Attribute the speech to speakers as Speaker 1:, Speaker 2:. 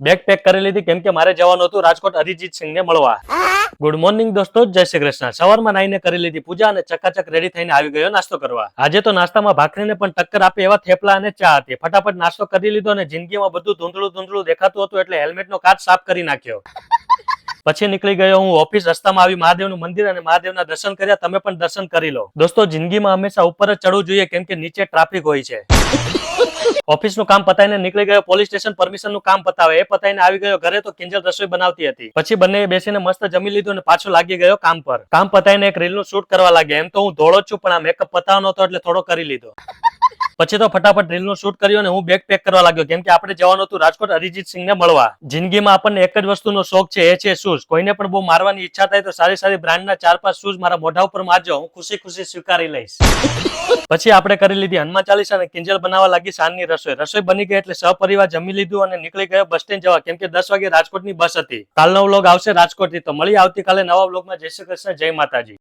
Speaker 1: Bag pack કરી લીધી કેમ કે મારે જવાનું હતું રાજકોટ અરિજીત સિંહને મળવા. ગુડ મોર્નિંગ દોસ્તો, જય શ્રી કૃષ્ણ. સવારમાં નાઈને કરી લીધી પૂજા અને ચકાચક રેડી થઈને આવી ગયો નાસ્તો કરવા. આજે તો નાસ્તામાં ભાખરીને પણ ટક્કર આપે એવા થેપલા અને ચા હતી. ફટાફટ નાસ્તો કરી લીધો અને જિંદગીમાં બધું ધૂંધળું ધૂંધળું દેખાતું હતું એટલે હેલ્મેટનો કાચ સાફ કરી નાખ્યો. પછી નીકળી ગયો હું ઓફિસ. રસ્તામાં આવી મહાદેવનું મંદિર અને મહાદેવના દર્શન કર્યા. તમે પણ દર્શન કરી લો. દોસ્તો, જિંદગીમાં હંમેશા ઉપર જ ચડવું જોઈએ કેમ કે નીચે ટ્રાફિક હોય છે. ઓફિસનું કામ પતાઈને નીકળી ગયો પોલીસ સ્ટેશન પરમિશનનું કામ પતાવે. એ પતાઈને આવી ગયો ઘરે તો કિંજલ રસોઈ બનાવતી હતી. પછી બંને બેસીને મસ્ત જમી લીધું અને પાછો લાગી ગયો કામ પર. કામ પતાઈને એક રીલનું શૂટ કરવા લાગ્યા. એમ તો હું ધોળો જ છું પણ આ મેકઅપ પતાવવાનો હતો એટલે થોડો કરી લીધો. પછી તો ફટાફટ રીલનું શૂટ કર્યું અને હું બેગ પેક કરવા લાગ્યો કેમ કે આપણે જવાનું હતું રાજકોટ અરિજીત સિંહને મળવા. જિંદગીમાં આપણને એક જ વસ્તુનો શોખ છે, એ છે શૂઝ. કોઈને પણ બહુ મારવાની ઈચ્છા થાય તો સારી સારી બ્રાન્ડના 4-5 શૂઝ મારા મોઢા ઉપર મારજો, હું ખુશી ખુશી સ્વીકારી લઈશ. પછી આપણે કરી લીધી હનુમાન ચાલીસા અને કિંજલ બનાવવા લાગી સાંજની રસોઈ. રસોઈ બની ગઈ એટલે સહપરિવાર જમી લીધું અને નીકળી ગયો બસ સ્ટેન્ડ જવા કેમ કે 10 વાગે રાજકોટની બસ હતી. કાલનો વ્લોગ આવશે રાજકોટથી. તો મળીએ આવતીકાલે નવા વ્લોગમાં. જય શ્રી કૃષ્ણ, જય માતાજી.